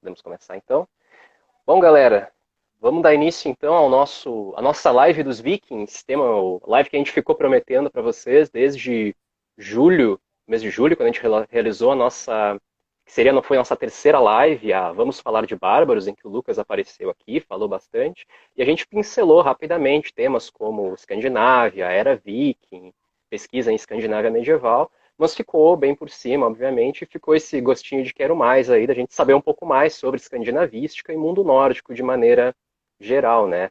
Podemos começar então. Bom, galera, vamos dar início então à nossa live dos Vikings, tema, live que a gente ficou prometendo para vocês desde julho, mês de julho, quando a gente realizou a nossa, que seria, não foi a nossa terceira live, a Vamos Falar de Bárbaros, em que o Lucas apareceu aqui, falou bastante, e a gente pincelou rapidamente temas como Escandinávia, Era Viking, pesquisa em Escandinávia medieval, mas ficou bem por cima, obviamente, e ficou esse gostinho de quero mais aí, da gente saber um pouco mais sobre escandinavística e mundo nórdico de maneira geral, né?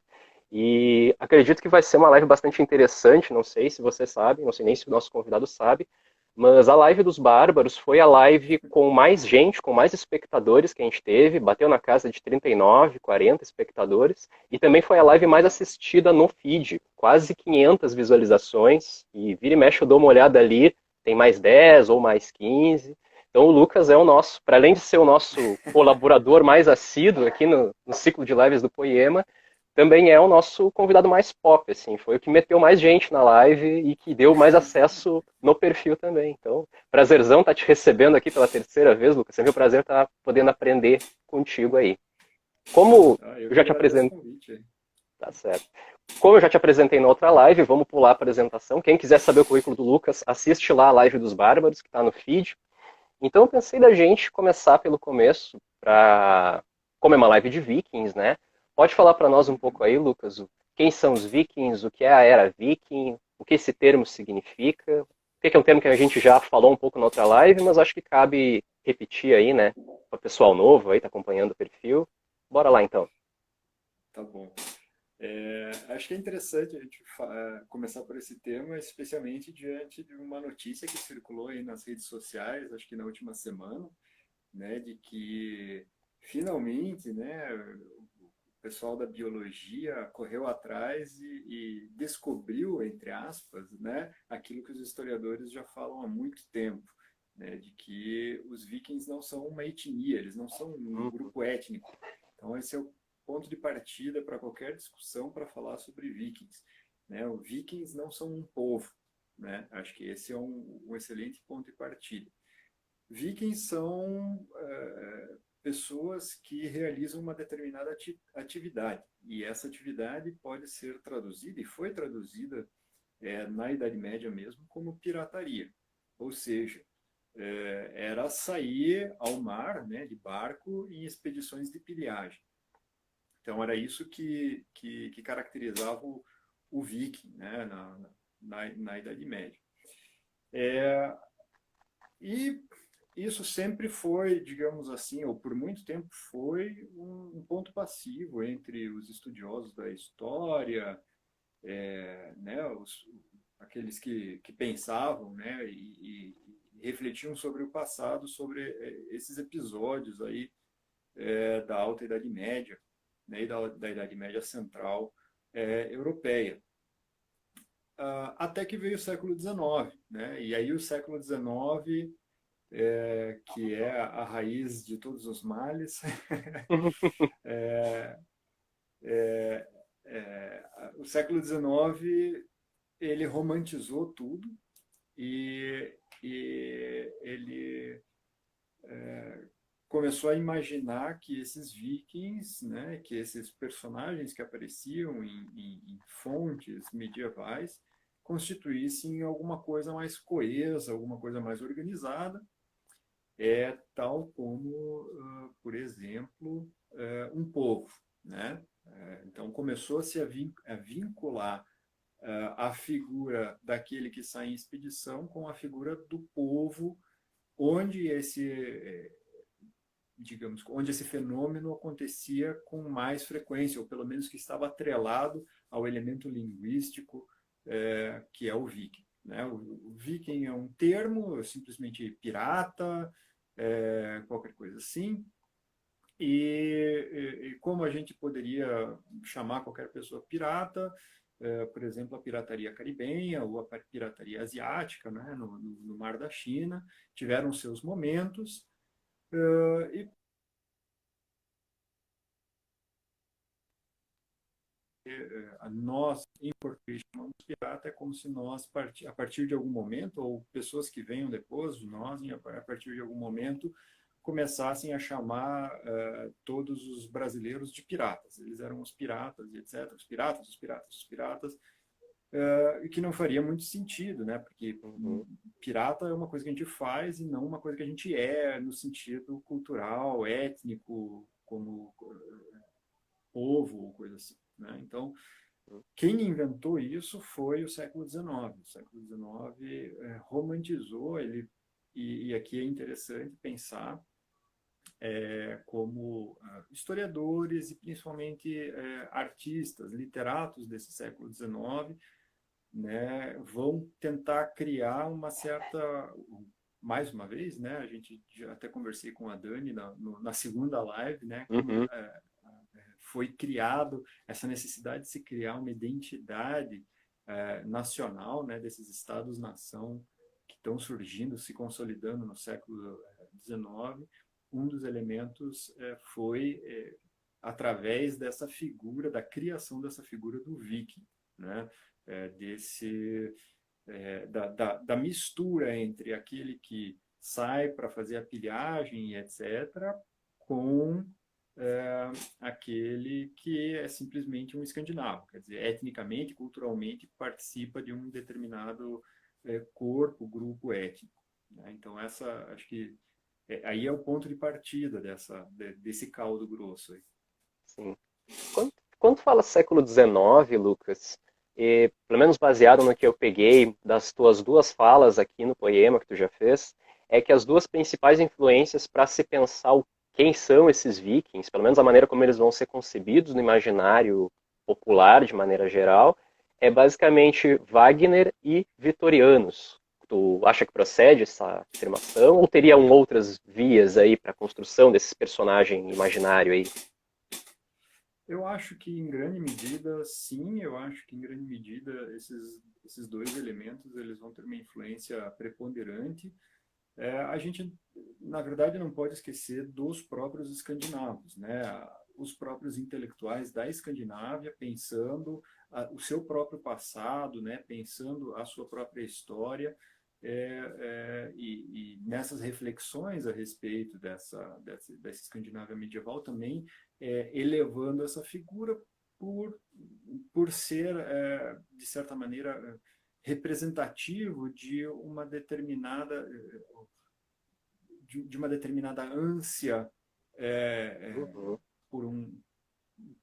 E acredito que vai ser uma live bastante interessante, não sei se você sabe, não sei nem se o nosso convidado sabe, mas a live dos Bárbaros foi a live com mais gente, com mais espectadores que a gente teve, bateu na casa de 39, 40 espectadores, e também foi a live mais assistida no feed, quase 500 visualizações, e vira e mexe eu dou uma olhada ali, tem mais 10 ou mais 15. Então o Lucas é o nosso, para além de ser o nosso colaborador mais assíduo aqui no ciclo de lives do Poema, também é o nosso convidado mais pop, assim, foi o que meteu mais gente na live e que deu mais acesso no perfil também. Então, prazerzão estar te recebendo aqui pela terceira vez, Lucas. É meu prazer estar podendo aprender contigo aí. Como Eu eu que já te agradeço o apresentei, convite. tá certo. Como eu já te apresentei na outra live, vamos pular a apresentação. Quem quiser saber o currículo do Lucas, assiste lá a live dos Bárbaros, que está no feed. Então eu pensei da gente começar pelo começo, como é uma live de Vikings, né? Pode falar para nós um pouco Uhum. aí, Lucas, quem são os Vikings, o que é a Era Viking, o que esse termo significa? O que é um termo que a gente já falou um pouco na outra live, mas acho que cabe repetir aí, né? Para o pessoal novo aí, tá acompanhando o perfil. Bora lá então. Tá bom. Acho que é interessante a gente começar por esse tema, especialmente diante de uma notícia que circulou aí nas redes sociais, acho que na última semana, né, de que finalmente, né, o pessoal da biologia correu atrás e descobriu, entre aspas, né, aquilo que os historiadores já falam há muito tempo, né, de que os vikings não são uma etnia, eles não são um Uhum. grupo étnico. Então esse é o ponto de partida para qualquer discussão para falar sobre vikings, né? Os vikings não são um povo, né? Acho que esse é um excelente ponto de partida. Vikings são pessoas que realizam uma determinada atividade. E essa atividade pode ser traduzida, e foi traduzida na Idade Média mesmo, como pirataria. Ou seja, era sair ao mar, né, de barco, em expedições de pilhagem. Então era isso que caracterizava o viking, né, na Idade Média. É, e isso sempre foi, digamos assim, ou por muito tempo foi um ponto passivo entre os estudiosos da história, né, aqueles que pensavam, né, e refletiam sobre o passado, sobre esses episódios aí da Alta Idade Média, né, e da Idade Média Central europeia. Até que veio o século XIX, né, e aí o século XIX que é a raiz de todos os males. O século XIX ele romantizou tudo e ele começou a imaginar que esses vikings, né, que esses personagens que apareciam em fontes medievais constituíssem alguma coisa mais coesa, alguma coisa mais organizada, tal como, por exemplo, um povo, né? Então começou-se a vincular a figura daquele que sai em expedição com a figura do povo, onde digamos, onde esse fenômeno acontecia com mais frequência, ou pelo menos que estava atrelado ao elemento linguístico que é o viking. Né? O viking é um termo, simplesmente pirata, qualquer coisa assim. E como a gente poderia chamar qualquer pessoa pirata, por exemplo, a pirataria caribenha ou a pirataria asiática, né, no Mar da China, tiveram seus momentos, e nós, em português, chamamos pirata, é como se nós, a partir de algum momento, ou pessoas que venham depois de nós, a partir de algum momento, começassem a chamar todos os brasileiros de piratas. Eles eram os piratas e etc. Os piratas, os piratas, os piratas. E que não faria muito sentido, né? Porque Uhum. pirata é uma coisa que a gente faz e não uma coisa que a gente é no sentido cultural, étnico, como povo ou coisa assim, né? Então, quem inventou isso foi o século XIX. O século XIX romantizou ele, e aqui é interessante pensar como historiadores e principalmente artistas, literatos desse século XIX, né, vão tentar criar uma certa, mais uma vez, né, a gente já até conversei com a Dani na segunda live, né, como Uhum. foi criado essa necessidade de se criar uma identidade nacional, né, desses estados-nação que estão surgindo, se consolidando no século XIX. Um dos elementos foi através dessa figura, da criação dessa figura do viking, né? Desse da mistura entre aquele que sai para fazer a pilhagem, etc., com aquele que é simplesmente um escandinavo, quer dizer, etnicamente, culturalmente, participa de um determinado corpo, grupo étnico. Né? Então, acho que aí é o ponto de partida desse caldo grosso. Aí. Sim. Quando fala século XIX, Lucas, pelo menos baseado no que eu peguei das tuas duas falas aqui no poema que tu já fez, é que as duas principais influências para se pensar quem são esses vikings, pelo menos a maneira como eles vão ser concebidos no imaginário popular de maneira geral, é basicamente Wagner e vitorianos. Tu acha que procede essa afirmação ou teriam outras vias aí para a construção desse personagem imaginário aí? Eu acho que em grande medida, sim, eu acho que em grande medida esses dois elementos eles vão ter uma influência preponderante. A gente, na verdade, não pode esquecer dos próprios escandinavos, né? Os próprios intelectuais da Escandinávia pensando o seu próprio passado, né? Pensando a sua própria história e nessas reflexões a respeito dessa Escandinávia medieval também elevando essa figura por, por ser, de certa maneira, representativo de uma determinada ânsia Uhum, por um,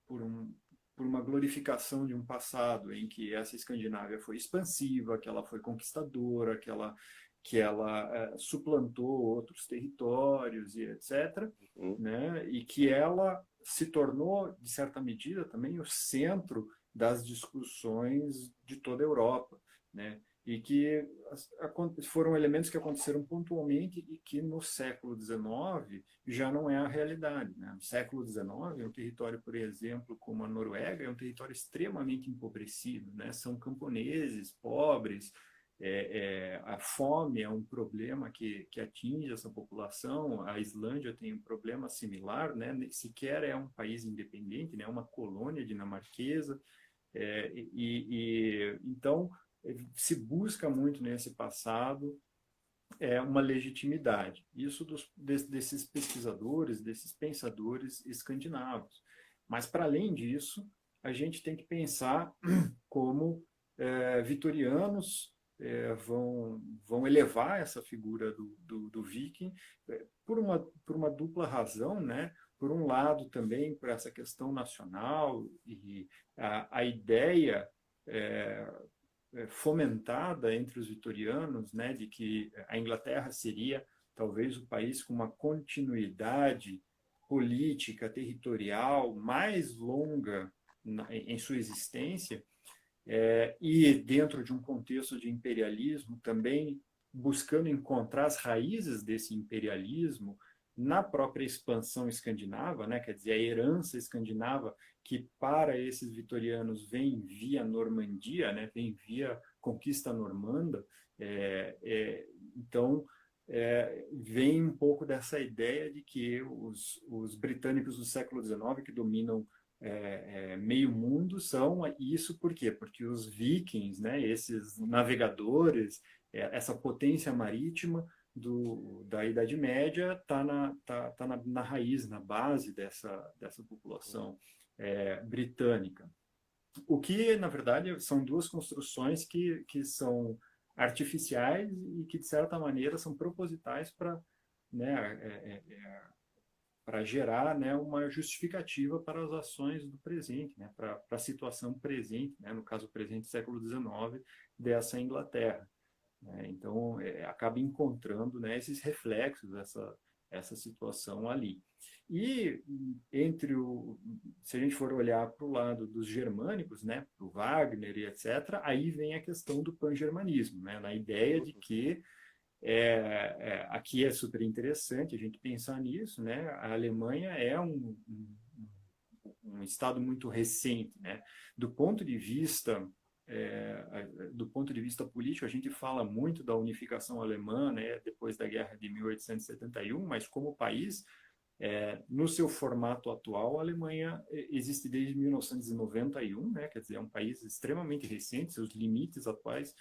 por um por uma glorificação de um passado em que essa Escandinávia foi expansiva, que ela foi conquistadora, que ela suplantou outros territórios e etc., uhum, né? E que ela se tornou, de certa medida, também o centro das discussões de toda a Europa, né? E que foram elementos que aconteceram pontualmente e que no século XIX já não é a realidade. Né? No século XIX, um território, por exemplo, como a Noruega, é um território extremamente empobrecido. Né? São camponeses, pobres, a fome é um problema que atinge essa população. A Islândia tem um problema similar, né? Sequer é um país independente, né? É uma colônia dinamarquesa. Então, se busca muito nesse passado uma legitimidade. Isso desses pesquisadores, desses pensadores escandinavos. Mas, para além disso, a gente tem que pensar como vitorianos vão elevar essa figura do viking por uma dupla razão, né? Por um lado, também por essa questão nacional e a ideia é, fomentada entre os vitorianos, né, de que a Inglaterra seria talvez o país com uma continuidade política, territorial mais longa em sua existência, e dentro de um contexto de imperialismo também buscando encontrar as raízes desse imperialismo na própria expansão escandinava, né? Quer dizer, a herança escandinava que para esses vitorianos vem via Normandia, né? Vem via conquista normanda. Então, vem um pouco dessa ideia de que os britânicos do século XIX, que dominam meio mundo, são isso por quê? Porque os vikings, né, esses navegadores, essa potência marítima, da Idade Média está na raiz, na base dessa população britânica. O que, na verdade, são duas construções que são artificiais e que, de certa maneira, são propositais para, né, para gerar, né, uma justificativa para as ações do presente, né, para a situação presente, né, no caso presente, século XIX, dessa Inglaterra. Né? Então, acaba encontrando, né, esses reflexos, essa situação ali. E se a gente for olhar para o lado dos germânicos, né, para o Wagner e etc., aí vem a questão do pan-germanismo, né, na ideia de que aqui é super interessante a gente pensar nisso, né? A Alemanha é um estado muito recente, né? Do ponto de vista político, a gente fala muito da unificação alemã, né? Depois da Guerra de 1871, mas como país, no seu formato atual, a Alemanha existe desde 1991, né? Quer dizer, é um país extremamente recente, seus limites atuais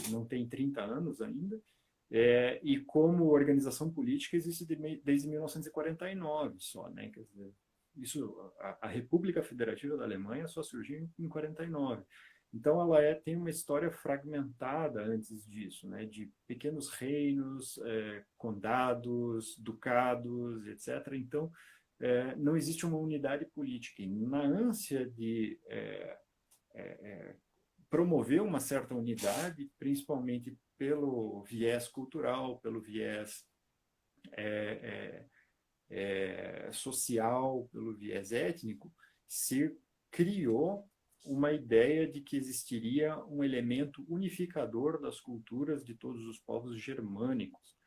não tem 30 anos ainda. E como organização política existe desde 1949 só, né? Quer dizer, a República Federativa da Alemanha só surgiu em 49. Então ela tem uma história fragmentada antes disso, né? De pequenos reinos, condados, ducados, etc. Então não existe uma unidade política. E na ânsia de promover uma certa unidade, principalmente pelo viés cultural, pelo viés social, pelo viés étnico, se criou uma ideia de que existiria um elemento unificador das culturas de todos os povos germânicos,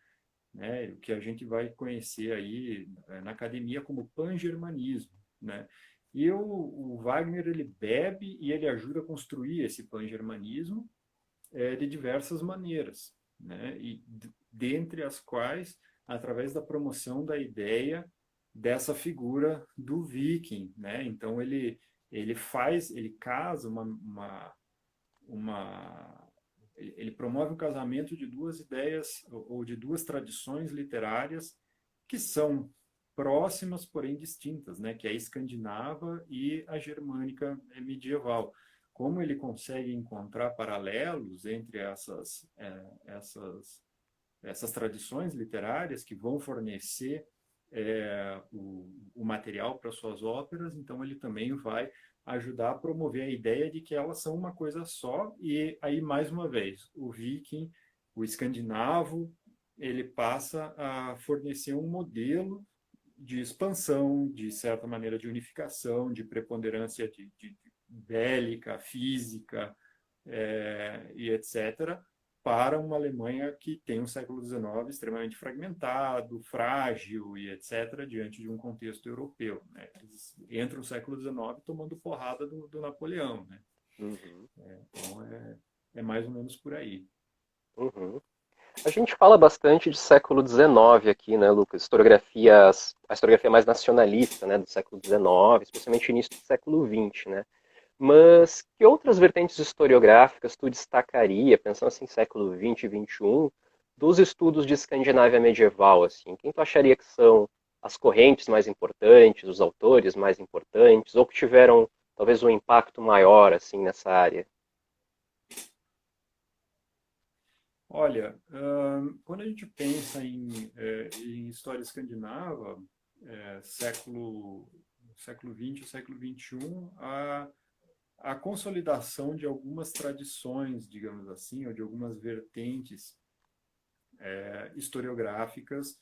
né? O que a gente vai conhecer aí na academia como pan-germanismo, né? E o Wagner ele bebe e ele ajuda a construir esse pan-germanismo de diversas maneiras, né? E dentre as quais, através da promoção da ideia dessa figura do viking, né? Então ele casa ele promove um casamento de duas ideias ou de duas tradições literárias que são próximas, porém distintas, né? Que é a escandinava e a germânica medieval. Como ele consegue encontrar paralelos entre essas tradições literárias que vão fornecer o material para suas óperas, então ele também vai ajudar a promover a ideia de que elas são uma coisa só, e aí, mais uma vez, o viking, o escandinavo, ele passa a fornecer um modelo de expansão, de certa maneira de unificação, de preponderância de bélica, física e etc., para uma Alemanha que tem um século XIX extremamente fragmentado, frágil e etc., diante de um contexto europeu. Né? Eles entram no século XIX tomando porrada do Napoleão. Né? Uhum. Então, é mais ou menos por aí. Uhum. A gente fala bastante de século XIX aqui, né, Lucas? A historiografia mais nacionalista, né, do século XIX, especialmente início do século XX, né? Mas que outras vertentes historiográficas tu destacaria, pensando assim, século XX e XXI, dos estudos de Escandinávia medieval, assim? Quem tu acharia que são as correntes mais importantes, os autores mais importantes, ou que tiveram talvez um impacto maior, assim, nessa área? Olha, quando a gente pensa em história escandinava, século XX, século XXI, a consolidação de algumas tradições, digamos assim, ou de algumas vertentes historiográficas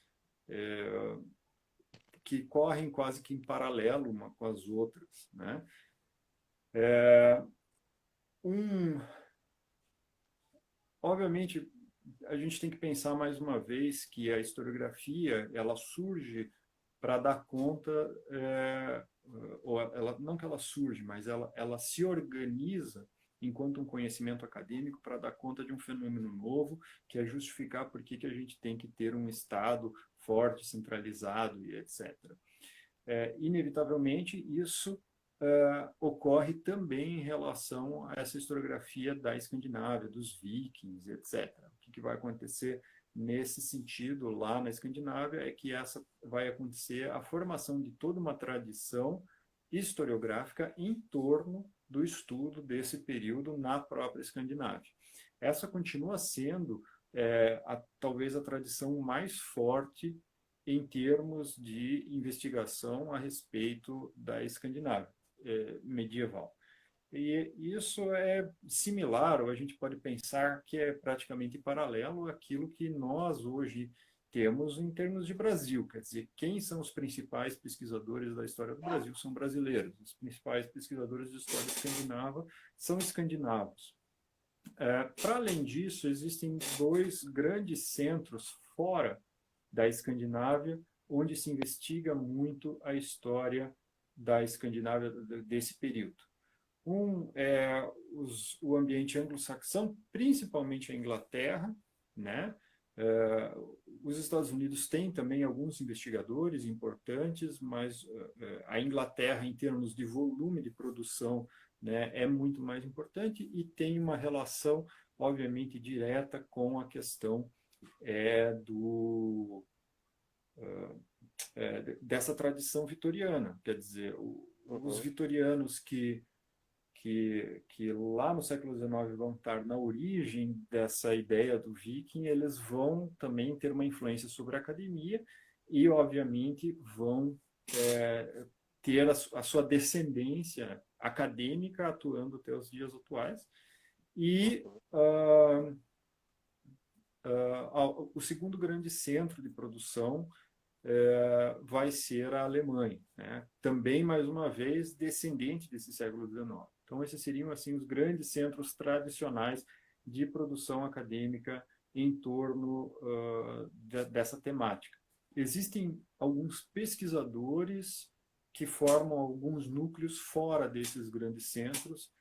que correm quase que em paralelo uma com as outras, né? Um, Obviamente, a gente tem que pensar mais uma vez que a historiografia ela surge para dar conta, ou não que ela surge, mas ela se organiza enquanto um conhecimento acadêmico para dar conta de um fenômeno novo, que é justificar por que a gente tem que ter um Estado forte, centralizado e etc. Inevitavelmente, isso ocorre também em relação a essa historiografia da Escandinávia, dos vikings, etc. O que vai acontecer nesse sentido, lá na Escandinávia, é que essa vai acontecer a formação de toda uma tradição historiográfica em torno do estudo desse período na própria Escandinávia. Essa continua sendo talvez a tradição mais forte em termos de investigação a respeito da Escandinávia medieval. E isso é similar, ou a gente pode pensar que é praticamente paralelo àquilo que nós hoje temos em termos de Brasil. Quer dizer, quem são os principais pesquisadores da história do Brasil? São brasileiros. Os principais pesquisadores de história escandinava são escandinavos. Para além disso, existem dois grandes centros fora da Escandinávia, onde se investiga muito a história da Escandinávia desse período. Um é o ambiente anglo-saxão, principalmente a Inglaterra, né? Os Estados Unidos têm também alguns investigadores importantes, mas a Inglaterra, em termos de volume de produção, né, é muito mais importante e tem uma relação, obviamente, direta com a questão dessa tradição vitoriana. Quer dizer, os Uhum. vitorianos que lá no século XIX vão estar na origem dessa ideia do viking, eles vão também ter uma influência sobre a academia e, obviamente, vão ter a sua descendência acadêmica atuando até os dias atuais. E o segundo grande centro de produção vai ser a Alemanha, né? Também, mais uma vez, descendente desse século XIX. Então, esses seriam assim os grandes centros tradicionais de produção acadêmica em torno dessa temática. Existem alguns pesquisadores que formam alguns núcleos fora desses grandes centros.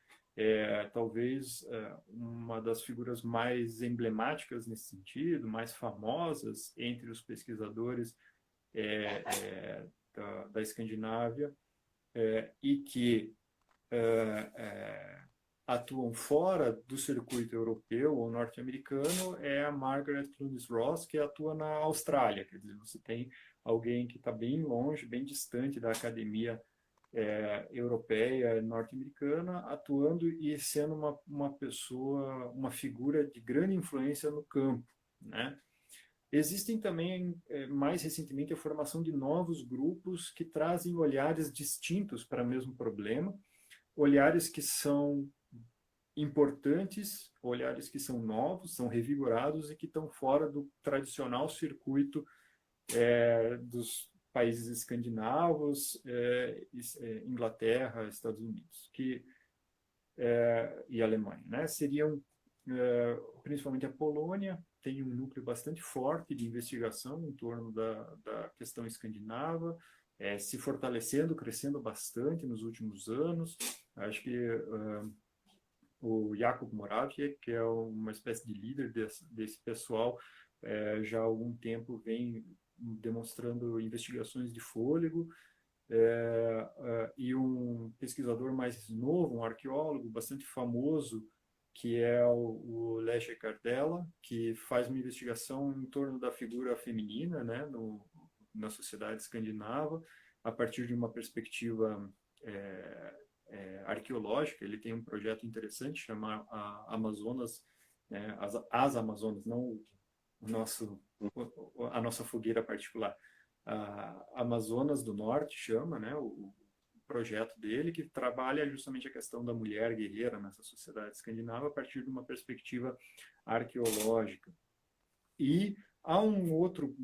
Talvez uma das figuras mais emblemáticas nesse sentido, mais famosas entre os pesquisadores da Escandinávia e que atuam fora do circuito europeu ou norte-americano é a Margaret Clunies Ross, que atua na Austrália. Quer dizer, você tem alguém que está bem longe, bem distante da academia europeia, norte-americana, atuando e sendo uma pessoa, uma figura de grande influência no campo, né? Existem também, mais recentemente, a formação de novos grupos que trazem olhares distintos para o mesmo problema, olhares que são importantes, olhares que são novos, são revigorados e que estão fora do tradicional circuito dos países escandinavos, Inglaterra, Estados Unidos, e Alemanha, né? Seriam principalmente a Polônia, tem um núcleo bastante forte de investigação em torno da questão escandinava, se fortalecendo, crescendo bastante nos últimos anos. Acho que o Jakub Moravia, que é uma espécie de líder desse pessoal, já há algum tempo vem demonstrando investigações de fôlego, e um pesquisador mais novo, um arqueólogo bastante famoso, que é o Leszek Kardella, que faz uma investigação em torno da figura feminina, né, na sociedade escandinava, a partir de uma perspectiva arqueológica. Ele tem um projeto interessante chamado Amazonas, né, as Amazonas, não a nossa fogueira particular. Amazonas do Norte chama, né, o projeto dele, que trabalha justamente a questão da mulher guerreira nessa sociedade escandinava a partir de uma perspectiva arqueológica. E há um outro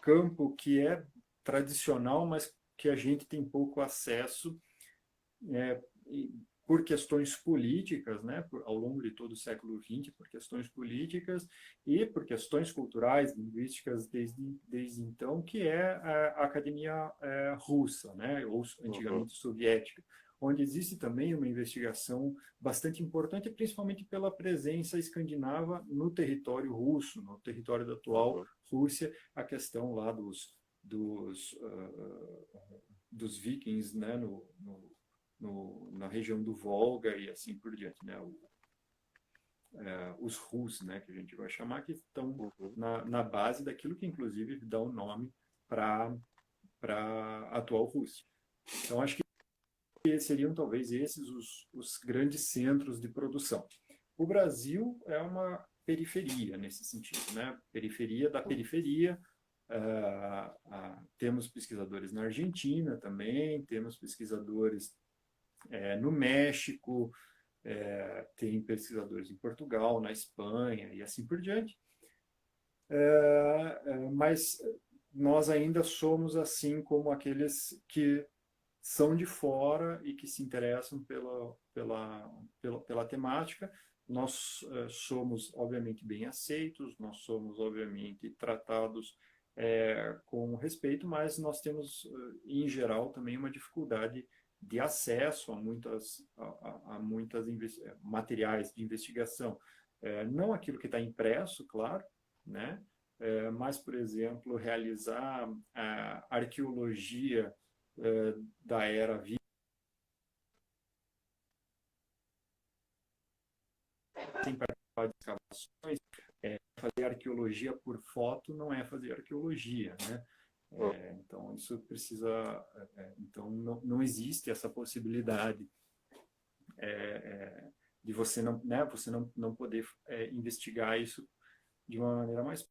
campo que é tradicional, mas que a gente tem pouco acesso, por questões políticas, né, ao longo de todo o século XX, por questões políticas e por questões culturais, linguísticas desde então, que é a academia russa, né, ou Uhum. antigamente soviética, onde existe também uma investigação bastante importante, principalmente pela presença escandinava no território russo, no território da atual Uhum. Rússia, a questão lá dos vikings, né, na região do Volga e assim por diante, né? os Rus, né, que a gente vai chamar, que estão uhum. na base daquilo que, inclusive, dá o nome para a atual Rússia. Então, acho que seriam talvez esses os grandes centros de produção. O Brasil é uma periferia nesse sentido, né? Periferia da periferia. Temos pesquisadores na Argentina também, temos pesquisadores no México, tem pesquisadores em Portugal, na Espanha e assim por diante. Mas nós ainda somos assim como aqueles que são de fora e que se interessam pela temática. Nós somos, obviamente, bem aceitos, nós somos, obviamente, tratados com respeito, mas nós temos, em geral, também uma dificuldade de acesso a muitas materiais de investigação. Não aquilo que está impresso, claro, né? Mas, por exemplo, realizar a arqueologia da era viking, sem participar de escavações, fazer arqueologia por foto não é fazer arqueologia, né? Hum. Então isso precisa, então não existe essa possibilidade de você não, né, você não poder investigar isso de uma maneira mais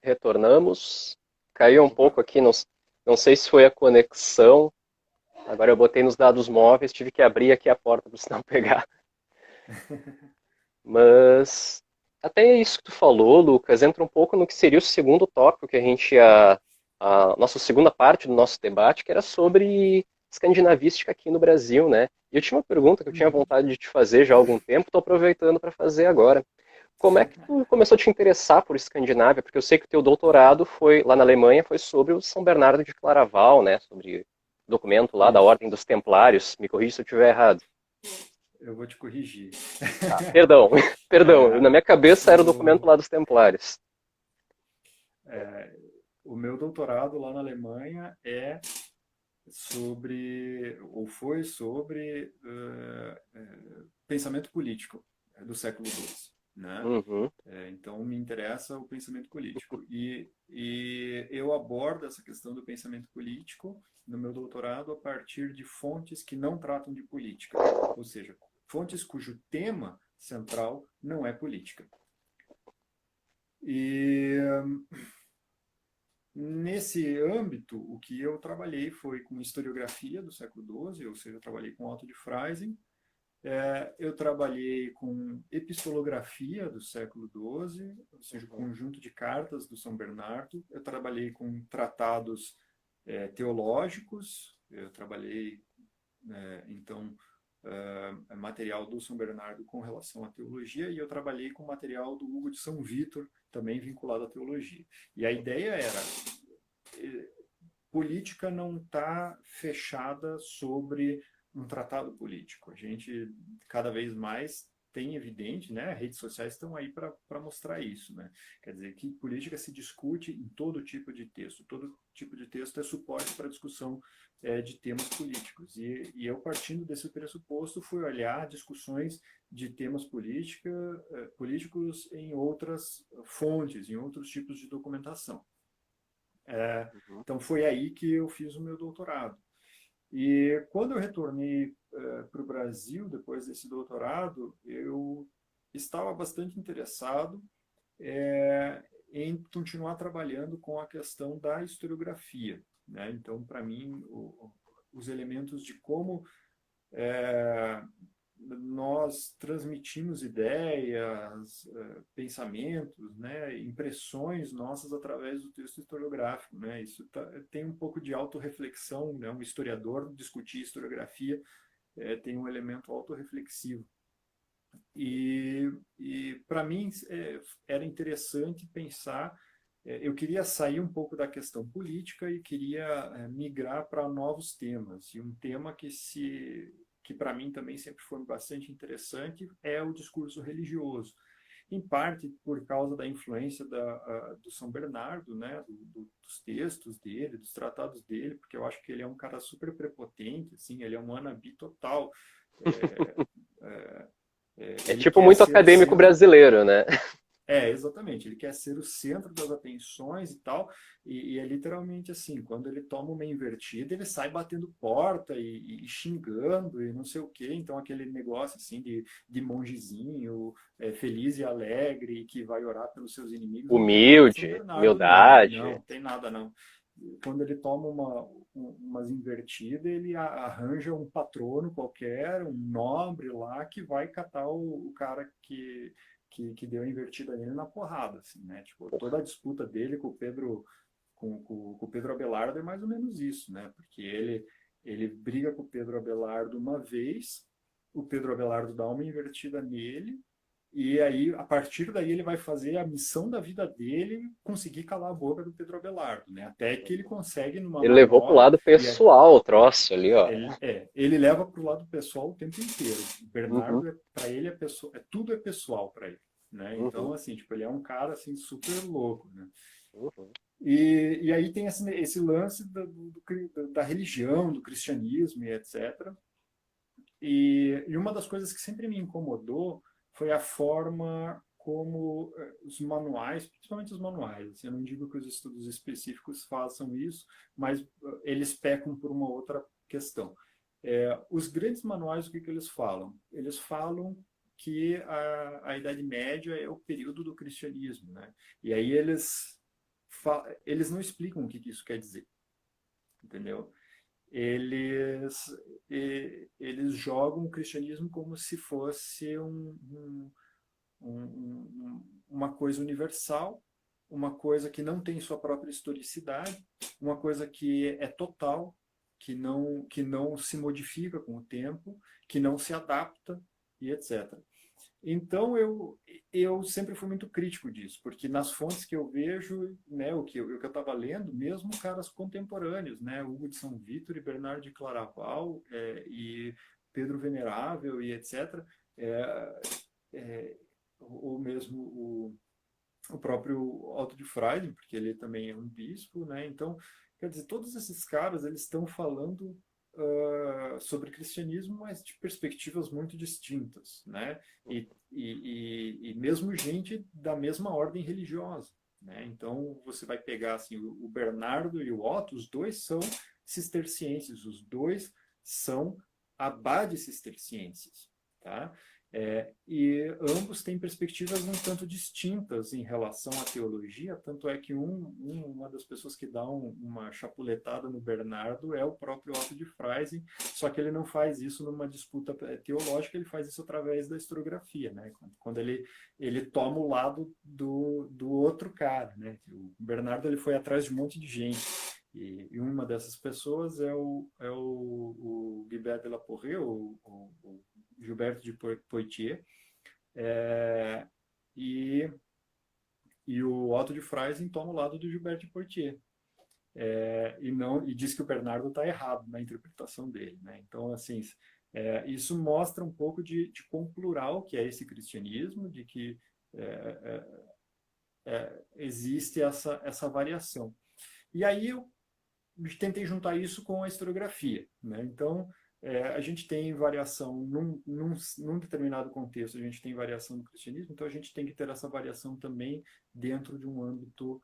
Retornamos. Caiu um opa. pouco aqui, não sei se foi a conexão. Agora eu botei nos dados móveis, tive que abrir aqui a porta para não pegar. Mas até isso que tu falou, Lucas, entra um pouco no que seria o segundo tópico que a nossa segunda parte do nosso debate, que era sobre escandinavística aqui no Brasil, né? E eu tinha uma pergunta que eu tinha Uhum. vontade de te fazer já há algum tempo, estou aproveitando para fazer agora. Como é que tu começou a te interessar por Escandinávia? Porque eu sei que o teu doutorado foi lá na Alemanha, foi sobre o São Bernardo de Claraval, né? Sobre o documento lá da Isso, Ordem dos Templários. Me corrija se eu estiver errado. eu vou te corrigir. Ah, perdão, perdão. Na É, minha cabeça era o documento o, lá dos Templários. é, o meu doutorado lá na Alemanha é sobre, ou foi sobre, pensamento político do século XII, né? Uhum, Então, me interessa o pensamento político. E eu abordo essa questão do pensamento político no meu doutorado a partir de fontes que não tratam de política, ou seja, fontes cujo tema central não é política. E nesse âmbito, o que eu trabalhei foi com historiografia do século XII, ou seja, eu trabalhei com Otto de Freising, eu trabalhei com epistolografia do século XII, ou seja, o conjunto de cartas do São Bernardo. Eu trabalhei com tratados teológicos. Eu trabalhei, então, material do São Bernardo com relação à teologia, e eu trabalhei com material do Hugo de São Vítor, também vinculado à teologia. E a ideia era política não está fechada sobre um tratado político. A gente cada vez mais tem evidente, né? As redes sociais estão aí para mostrar isso, né? Quer dizer que política se discute em todo tipo de texto. Todo tipo de texto é suporte para discussão de temas políticos. E eu, partindo desse pressuposto, fui olhar discussões de temas políticos em outras fontes, em outros tipos de documentação. uhum, Então foi aí que eu fiz o meu doutorado. E quando eu retornei para o Brasil, depois desse doutorado, eu estava bastante interessado em continuar trabalhando com a questão da historiografia, né? Então, para mim, os elementos de como nós transmitimos ideias, pensamentos, né, impressões nossas através do texto historiográfico, né? Isso tem um pouco de autorreflexão, né? Um historiador discutir historiografia tem um elemento autorreflexivo. E para mim era interessante pensar. Eu queria sair um pouco da questão política e queria migrar para novos temas. E um tema que para mim também sempre foi bastante interessante é o discurso religioso. Em parte por causa da influência do São Bernardo, né, dos textos dele, dos tratados dele, porque eu acho que ele é um cara super prepotente, assim, ele é um anabi total. É, é, É ele tipo quer muito ser o acadêmico centro. brasileiro, né? Exatamente. Ele quer ser o centro das atenções e tal. E é literalmente assim: quando ele toma uma invertida, ele sai batendo porta e xingando e não sei o quê. Então, aquele negócio assim de mongezinho, feliz e alegre, que vai orar pelos seus inimigos, não tem nada de São Humilde, Bernardo, não. humildade. Não, tem nada, não. Quando ele toma umas invertidas, ele arranja um patrono qualquer, um nobre lá, que vai catar o cara que deu a invertida nele na porrada, assim, né? Tipo, toda a disputa dele com o Pedro, com o Pedro Abelardo é mais ou menos isso, né? Porque ele briga com o Pedro Abelardo uma vez, o Pedro Abelardo dá uma invertida nele, e aí, a partir daí, ele vai fazer a missão da vida dele, conseguir calar a boca do Pedro Abelardo, né? Até que ele consegue numa Ele levou pro manobra, lado pessoal o troço ali, ó. ele leva para o lado pessoal o tempo inteiro. O Uhum, Bernardo, para ele, tudo é pessoal para ele, né? Então, uhum, assim, tipo, ele é um cara, assim, super louco, né? uhum. E aí tem esse lance da religião, do cristianismo e etc. E uma das coisas que sempre me incomodou foi a forma como os manuais, principalmente os manuais, assim, eu não digo que os estudos específicos façam isso, mas eles pecam por uma outra questão. Os grandes manuais, o que eles falam? Eles falam que a Idade Média é o período do cristianismo, né? E aí eles não explicam o que isso quer dizer, entendeu? eles, eles jogam o cristianismo como se fosse uma coisa universal, uma coisa que não tem sua própria historicidade, uma coisa que é total, que não se modifica com o tempo, que não se adapta e etc. Então eu sempre fui muito crítico disso, porque nas fontes que eu vejo, né, o que eu estava lendo, mesmo caras contemporâneos, né, Hugo de São Vítor e Bernardo de Claraval e Pedro Venerável e etc., é, ou mesmo o próprio Otto de Freire, porque ele também é um bispo, né? Então, quer dizer, todos esses caras eles estão falando sobre cristianismo, mas de perspectivas muito distintas, né? E mesmo gente da mesma ordem religiosa, né? Então, você vai pegar assim o Bernardo e o Otto, os dois são cistercienses, os dois são abades cistercienses, tá? E ambos têm perspectivas um tanto distintas em relação à teologia, tanto é que uma das pessoas que dá uma chapuletada no Bernardo é o próprio Otto de Freising, só que ele não faz isso numa disputa teológica, ele faz isso através da historiografia, né? Quando ele toma o lado do outro cara, né? O Bernardo ele foi atrás de um monte de gente, e uma dessas pessoas é o Guibert de la Porrée, o Gilberto de Poitiers, é, e, e o Otto de Freising toma o lado do Gilberto de Poitiers. E diz que o Bernardo está errado na interpretação dele. Né? Então, assim, isso mostra um pouco de quão plural que é esse cristianismo, de que existe essa variação. E aí eu tentei juntar isso com a historiografia. Né? Então, a gente tem variação num determinado contexto, a gente tem variação do cristianismo, então a gente tem que ter essa variação também dentro de um âmbito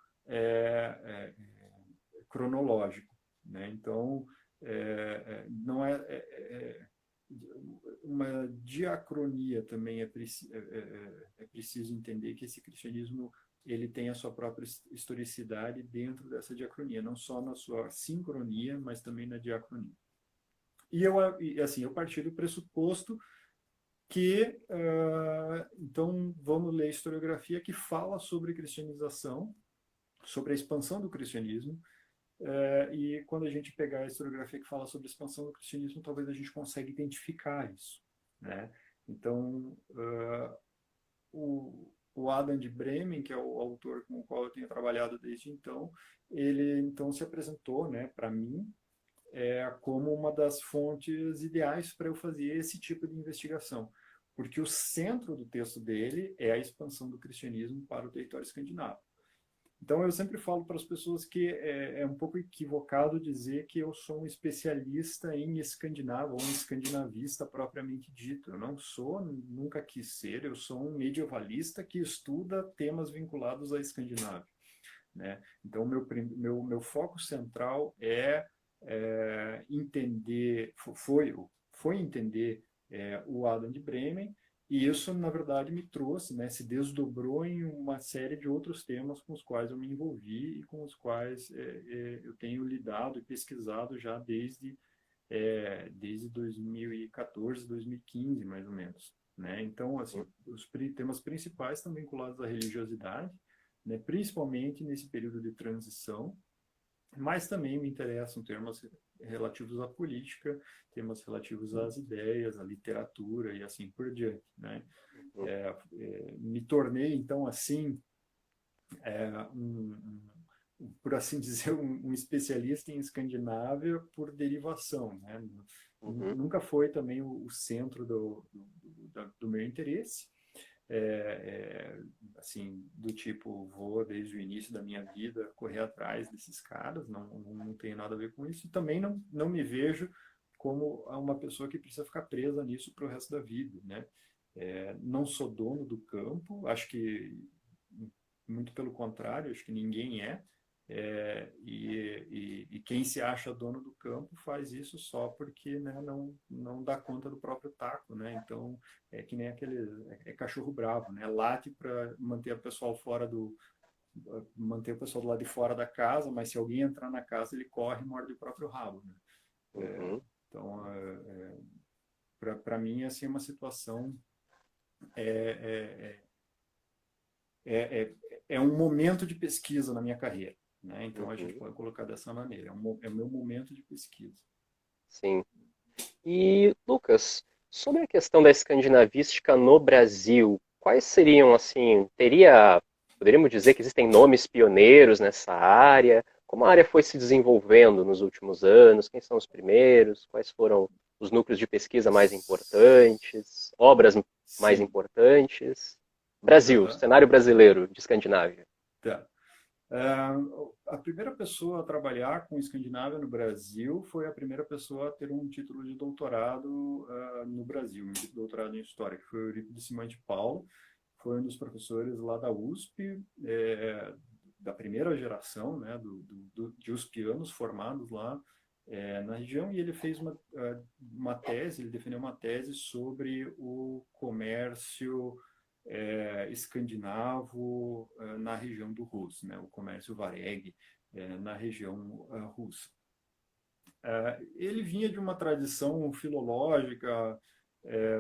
cronológico. Né? Então, não uma diacronia também é preciso entender que esse cristianismo ele tem a sua própria historicidade dentro dessa diacronia, não só na sua sincronia, mas também na diacronia. E assim, eu parti do pressuposto que, então, vamos ler historiografia que fala sobre cristianização, sobre a expansão do cristianismo, e quando a gente pegar a historiografia que fala sobre a expansão do cristianismo, talvez a gente consiga identificar isso, né? Então, o Adam de Bremen, que é o autor com o qual eu tenho trabalhado desde então, ele então se apresentou, né, para mim, como uma das fontes ideais para eu fazer esse tipo de investigação, porque o centro do texto dele é a expansão do cristianismo para o território escandinavo. Então, eu sempre falo para as pessoas que é um pouco equivocado dizer que eu sou um especialista em escandinavo ou um escandinavista propriamente dito. Eu não sou, nunca quis ser, eu sou um medievalista que estuda temas vinculados à Escandinávia, né? Então, meu foco central entender, foi entender o Adam de Bremen, e isso, na verdade, me trouxe, né, se desdobrou em uma série de outros temas com os quais eu me envolvi e com os quais eu tenho lidado e pesquisado já desde 2014, 2015, mais ou menos, né? Então, assim, os temas principais estão vinculados à religiosidade, né, principalmente nesse período de transição, mas também me interessam temas relativos à política, temas relativos às ideias, à literatura e assim por diante, né? Me tornei, então, assim, por assim dizer, um especialista em Escandinávia por derivação, né? Uhum. Nunca foi também o centro do meu interesse, assim, do tipo, vou desde o início da minha vida correr atrás desses caras, não tenho nada a ver com isso, e também não me vejo como uma pessoa que precisa ficar presa nisso para o resto da vida, né? Não sou dono do campo, acho que, muito pelo contrário, acho que ninguém e quem se acha dono do campo faz isso só porque, né, não dá conta do próprio taco, né? Então, é que nem cachorro bravo, né? Late para manter o pessoal do lado de fora da casa, mas se alguém entrar na casa, ele corre e morde o próprio rabo, né? Uhum. Então, para mim, assim, é uma situação é, é, é, é um momento de pesquisa na minha carreira, né? Então a gente Uhum. pode colocar dessa maneira. É o meu momento de pesquisa. Sim. E, Lucas, sobre a questão da escandinavística no Brasil, quais seriam, assim, poderíamos dizer que existem nomes pioneiros nessa área? Como a área foi se desenvolvendo nos últimos anos? Quem são os primeiros? Quais foram os núcleos de pesquisa mais importantes? Obras mais Sim. importantes? Brasil, Uhum. cenário brasileiro de Escandinávia. Tá. A primeira pessoa a trabalhar com Escandinávia no Brasil foi a primeira pessoa a ter um título de doutorado no Brasil, um título de doutorado em História, que foi o Eurico de Simões de Paulo. Foi um dos professores lá da USP, da primeira geração, né, de USPianos formados lá na região, e ele fez uma tese, ele defendeu uma tese sobre o comércio escandinavo na região do Rus, né, o comércio vareg na região russa. Ele vinha de uma tradição filológica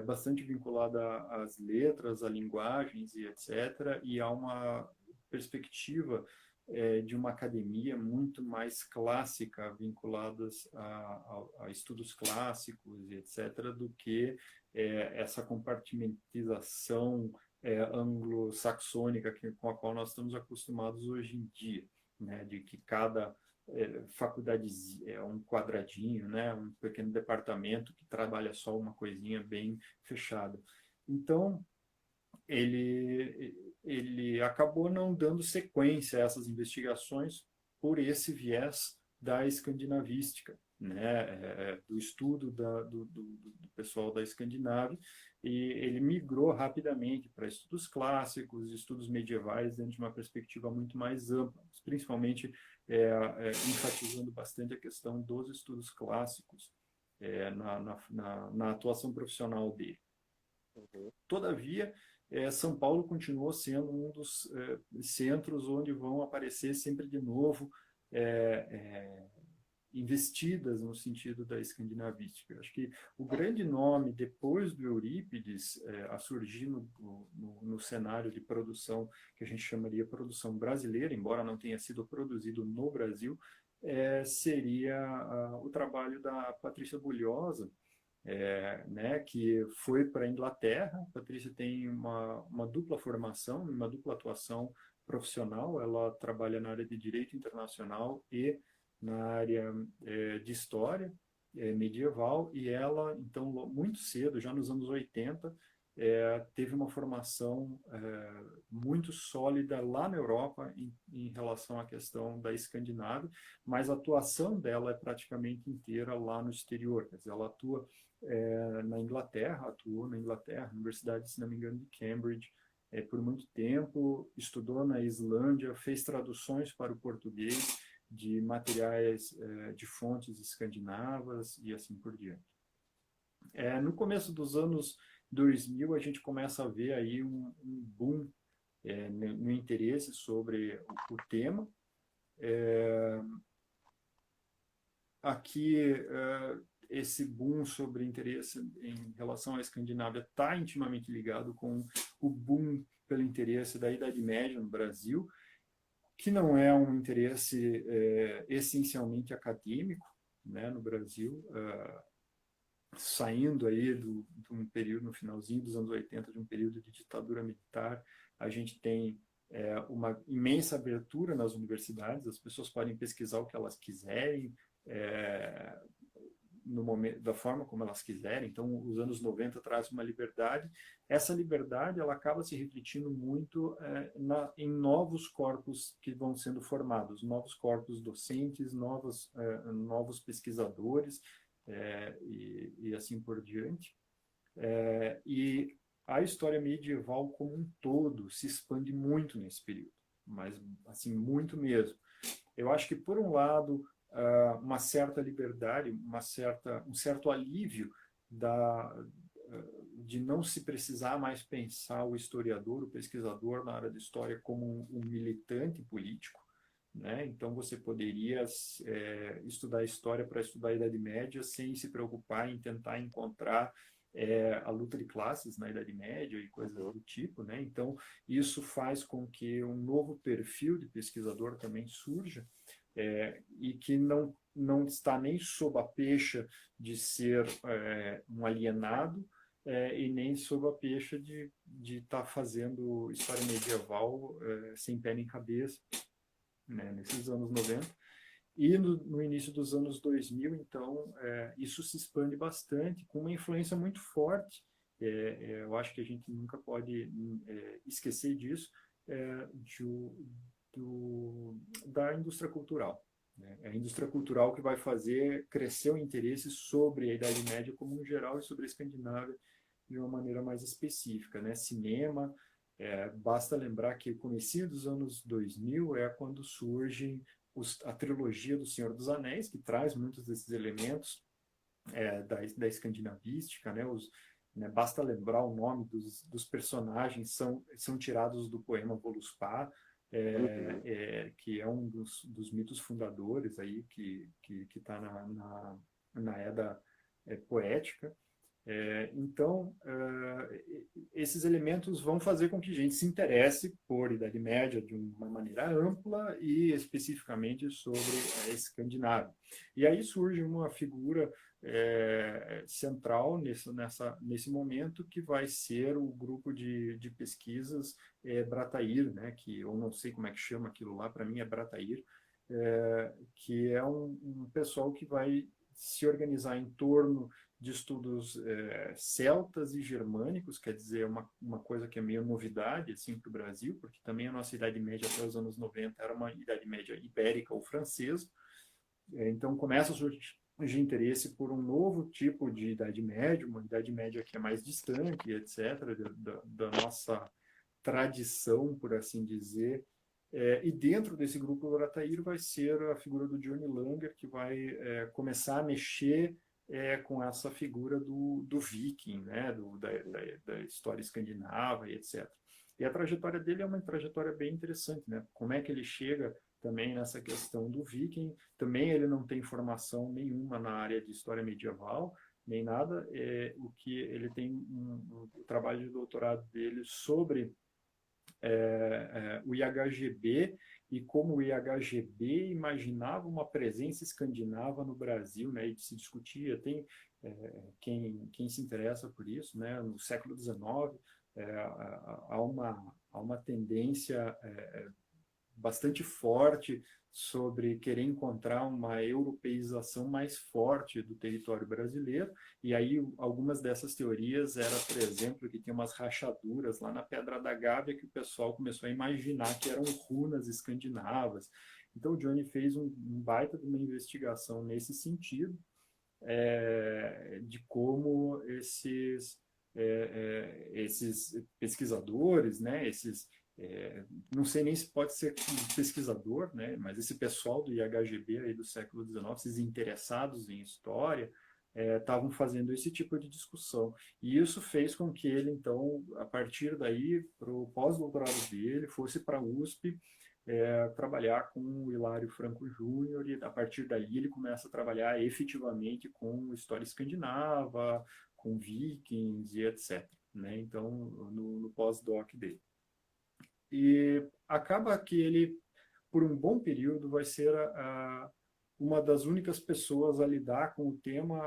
bastante vinculada às letras, a linguagens e etc., e a uma perspectiva de uma academia muito mais clássica, vinculadas a estudos clássicos e etc., do que essa compartimentização anglo-saxônica com a qual nós estamos acostumados hoje em dia, né, de que cada faculdade é um quadradinho, né, um pequeno departamento que trabalha só uma coisinha bem fechada. Então, ele acabou não dando sequência a essas investigações por esse viés da escandinavística, né, do estudo do pessoal da Escandinávia, e ele migrou rapidamente para estudos clássicos, estudos medievais, dentro de uma perspectiva muito mais ampla, principalmente enfatizando bastante a questão dos estudos clássicos na atuação profissional dele. Uhum. Todavia, São Paulo continuou sendo um dos centros onde vão aparecer sempre de novo investidas no sentido da escandinavística. Acho que o grande nome, depois do Eurípides, a surgir no cenário de produção, que a gente chamaria produção brasileira, embora não tenha sido produzido no Brasil, seria o trabalho da Patrícia Bulhosa, né, que foi para a Inglaterra. A Patrícia tem uma dupla formação, uma dupla atuação profissional. Ela trabalha na área de direito internacional e na área de história medieval, e ela, então, muito cedo, já nos anos 80, teve uma formação muito sólida lá na Europa em relação à questão da Escandinávia, mas a atuação dela é praticamente inteira lá no exterior. Quer dizer, ela atua na Inglaterra, atuou na Inglaterra, Universidade, se não me engano, de Cambridge, por muito tempo, estudou na Islândia, fez traduções para o português de materiais de fontes escandinavas e assim por diante. No começo dos anos 2000, a gente começa a ver aí um boom no interesse sobre o tema. Aqui, esse boom sobre interesse em relação à Escandinávia está intimamente ligado com o boom pelo interesse da Idade Média no Brasil, que não é um interesse essencialmente acadêmico, né, no Brasil, saindo aí de um período, no finalzinho dos anos 80, de um período de ditadura militar. A gente tem uma imensa abertura nas universidades, as pessoas podem pesquisar o que elas quiserem, no momento, da forma como elas quiserem. Então, os anos 90 traz uma liberdade. Essa liberdade, ela acaba se refletindo muito em novos corpos que vão sendo formados, novos corpos docentes, novos pesquisadores, e assim por diante. E a história medieval como um todo se expande muito nesse período, mas assim, muito mesmo. Eu acho que, por um lado, uma certa liberdade, um certo alívio de não se precisar mais pensar o historiador, o pesquisador na área de história como um militante político, né? Então você poderia estudar história para estudar a Idade Média sem se preocupar em tentar encontrar a luta de classes na Idade Média e coisas do tipo, né? Então isso faz com que um novo perfil de pesquisador também surja, e que não está nem sob a pecha de ser um alienado, e nem sob a pecha de estar fazendo história medieval sem pé nem cabeça, né, nesses anos 90. E no início dos anos 2000, então, isso se expande bastante, com uma influência muito forte. Eu acho que a gente nunca pode esquecer disso, da indústria cultural. Né? É a indústria cultural que vai fazer crescer o interesse sobre a Idade Média como um geral e sobre a Escandinávia de uma maneira mais específica. Né? Cinema, basta lembrar que o comecinho dos anos 2000 é quando surge a trilogia do Senhor dos Anéis, que traz muitos desses elementos da escandinavística, né? Basta lembrar o nome dos personagens, são tirados do poema Voluspa, que é um dos mitos fundadores aí, que está na Edda poética. Então, esses elementos vão fazer com que a gente se interesse por Idade Média de uma maneira ampla e especificamente sobre a Escandinávia. E aí surge uma figura central nesse momento, que vai ser o grupo de pesquisas Bratair, né, que eu não sei como é que chama aquilo lá, para mim é Bratair, que é um pessoal que vai se organizar em torno de estudos celtas e germânicos, quer dizer, uma coisa que é meio novidade assim, para o Brasil, porque também a nossa Idade Média até os anos 90 era uma Idade Média ibérica ou francesa. Então começa a surgir interesse por um novo tipo de Idade Média, uma Idade Média que é mais distante, etc., da nossa tradição, por assim dizer. E dentro desse grupo Bratair vai ser a figura do Johnny Langer, que vai começar a mexer com essa figura do viking, né, da história escandinava e etc. E a trajetória dele é uma trajetória bem interessante, né? Como é que ele chega também nessa questão do viking. Também ele não tem formação nenhuma na área de história medieval, nem nada. O que ele tem um trabalho de doutorado dele sobre o IHGB e como o IHGB imaginava uma presença escandinava no Brasil, né, e se discutia, tem quem se interessa por isso, né, no século XIX, há uma tendência bastante forte sobre querer encontrar uma europeização mais forte do território brasileiro, e aí algumas dessas teorias era, por exemplo, que tinha umas rachaduras lá na Pedra da Gávea que o pessoal começou a imaginar que eram runas escandinavas. Então o Johnny fez um baita de uma investigação nesse sentido, de como esses pesquisadores, né, não sei nem se pode ser pesquisador, né, mas esse pessoal do IHGB aí do século XIX, esses interessados em história, estavam fazendo esse tipo de discussão. E isso fez com que ele, então, a partir daí, para o pós-doutorado dele, fosse para a USP, trabalhar com o Hilário Franco Júnior, e a partir daí ele começa a trabalhar efetivamente com história escandinava, com vikings e etc. Né? Então, no pós-doc dele. E acaba que ele, por um bom período, vai ser uma das únicas pessoas a lidar com o tema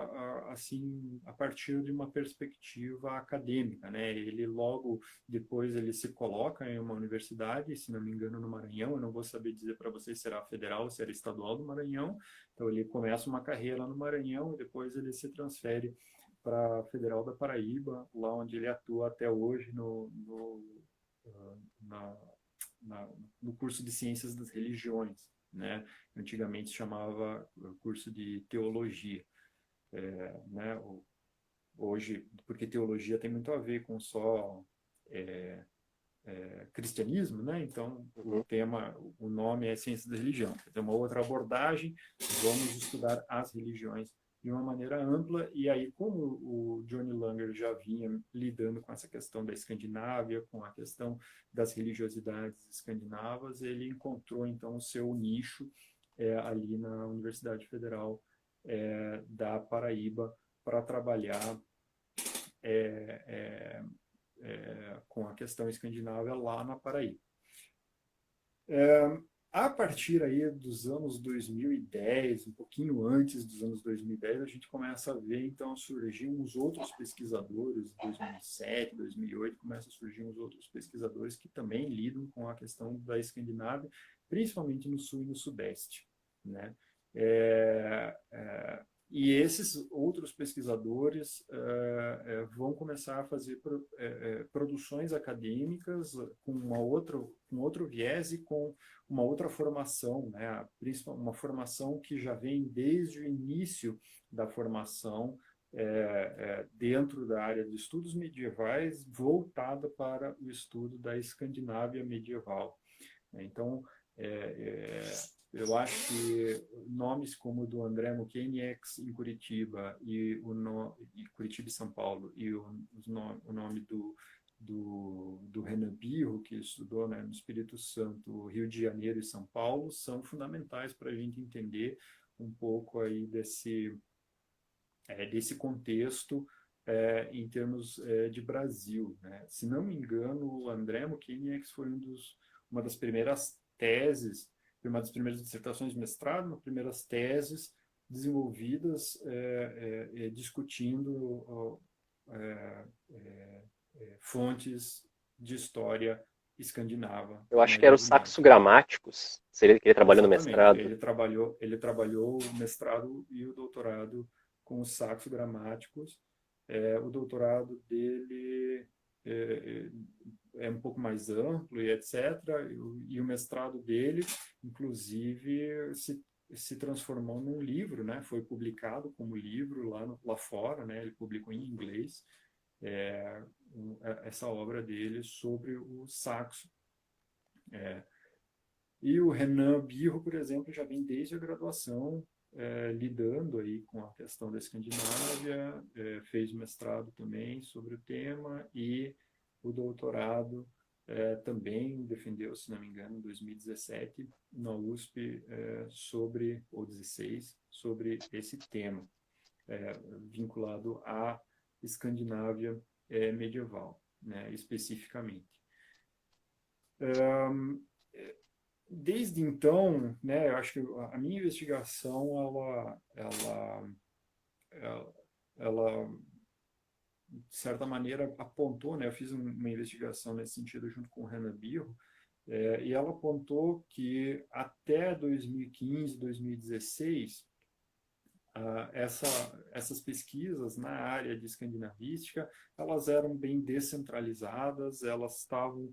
assim a partir de uma perspectiva acadêmica, né? Ele logo depois ele se coloca em uma universidade, se não me engano no Maranhão, eu não vou saber dizer para vocês se era federal ou se era estadual do Maranhão. Então ele começa uma carreira no Maranhão e depois ele se transfere para a Federal da Paraíba, lá onde ele atua até hoje na, no curso de Ciências das Religiões, né? Antigamente se chamava curso de Teologia, né? Hoje, porque teologia tem muito a ver com só cristianismo, né? Então o tema, o nome é Ciências da Religião. Tem uma outra abordagem, vamos estudar as religiões de uma maneira ampla, e aí como o Johnny Langer já vinha lidando com essa questão da Escandinávia, com a questão das religiosidades escandinavas, ele encontrou então o seu nicho ali na Universidade Federal da Paraíba para trabalhar com a questão escandinava lá na Paraíba. A partir aí dos anos 2010, um pouquinho antes dos anos 2010, a gente começa a ver, então, surgir uns outros pesquisadores, 2007, 2008, começam a surgir uns outros pesquisadores que também lidam com a questão da Escandinávia, principalmente no sul e no sudeste, né? E esses outros pesquisadores vão começar a fazer produções acadêmicas com um outro viés e com uma outra formação, né? Uma formação que já vem desde o início da formação dentro da área de estudos medievais, voltada para o estudo da Escandinávia medieval. Então, eu acho que nomes como o do André Mukieniex em Curitiba e Curitiba e São Paulo e o nome do Renan Birro, que estudou, né, no Espírito Santo, Rio de Janeiro e São Paulo, são fundamentais para a gente entender um pouco aí desse contexto em termos de Brasil, né? Se não me engano, o André Mukieniex foi uma das primeiras teses, uma das primeiras dissertações de mestrado, uma das primeiras teses desenvolvidas discutindo fontes de história escandinava Eu na acho que era o Idade Saxo Média. Grammaticus, seria que ele trabalhou no Exatamente. mestrado. Ele trabalhou o mestrado e o doutorado com os Saxo Grammaticus. O doutorado dele é um pouco mais amplo e etc. E o mestrado dele, inclusive, se transformou num livro, né? Foi publicado como livro lá fora, né? Ele publicou em inglês essa obra dele sobre o saxo. E o Renan Birro, por exemplo, já vem desde a graduação lidando aí com a questão da Escandinávia, fez o mestrado também sobre o tema e o doutorado também defendeu, se não me engano, em 2017, na USP, ou 16, sobre esse tema, vinculado à Escandinávia medieval, né, especificamente. Desde então, né, eu acho que a minha investigação, ela de certa maneira, apontou, né, eu fiz uma investigação nesse sentido junto com o Renan Birro, e ela apontou que até 2015, 2016, essas pesquisas na área de escandinavística, elas eram bem descentralizadas, elas estavam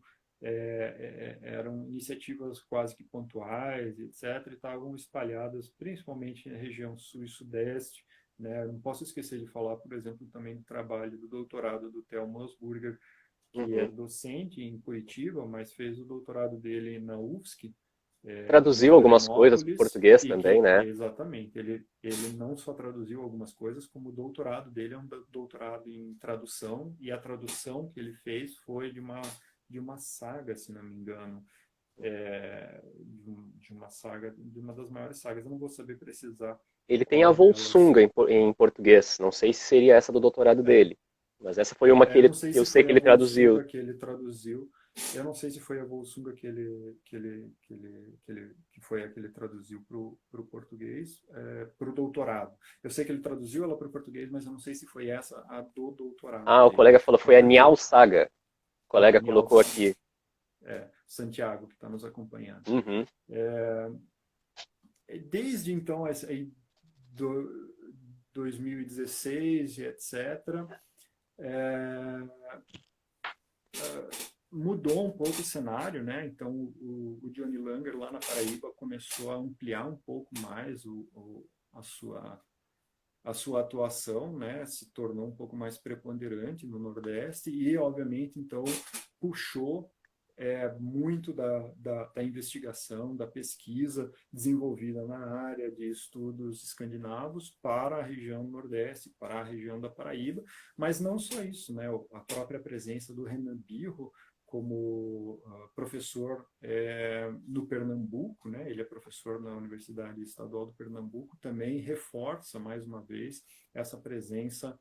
eram iniciativas quase que pontuais, etc., e estavam espalhadas principalmente na região sul e sudeste, né? Não posso esquecer de falar, por exemplo, também do trabalho do doutorado do Theo Mosburger, que é Uhum. docente em Curitiba, mas fez o doutorado dele na UFSC, em Traduziu algumas coisas para o Florianópolis, português e também, que, né? exatamente, ele não só traduziu algumas coisas, como o doutorado dele é um doutorado em tradução, e a tradução que ele fez foi de uma saga, se não me engano, de uma saga, de uma das maiores sagas, eu não vou saber precisar Ele tem a qual delas. Volsunga em português. Não sei se seria essa do doutorado dele, mas essa foi uma Não sei que eu se sei foi que a ele traduziu. Volsunga que ele traduziu. Eu não sei se foi a Volsunga que foi a que ele traduziu para o português, para o doutorado. Eu sei que ele traduziu ela para o português, mas eu não sei se foi essa a do doutorado Ah, o dele. colega falou, foi a Nial Porque Saga. O a colega colocou Niels, aqui. Santiago, que está nos acompanhando. Uhum. Desde então, aí, do 2016 e etc., mudou um pouco o cenário, né? Então, o Johnny Langer lá na Paraíba começou a ampliar um pouco mais a sua atuação, né? Se tornou um pouco mais preponderante no Nordeste e, obviamente, então puxou muito da investigação, da pesquisa desenvolvida na área de estudos escandinavos para a região Nordeste, para a região da Paraíba, mas não só isso, né? A própria presença do Renan Birro como professor no Pernambuco, né? Ele é professor na Universidade Estadual do Pernambuco, também reforça mais uma vez essa presença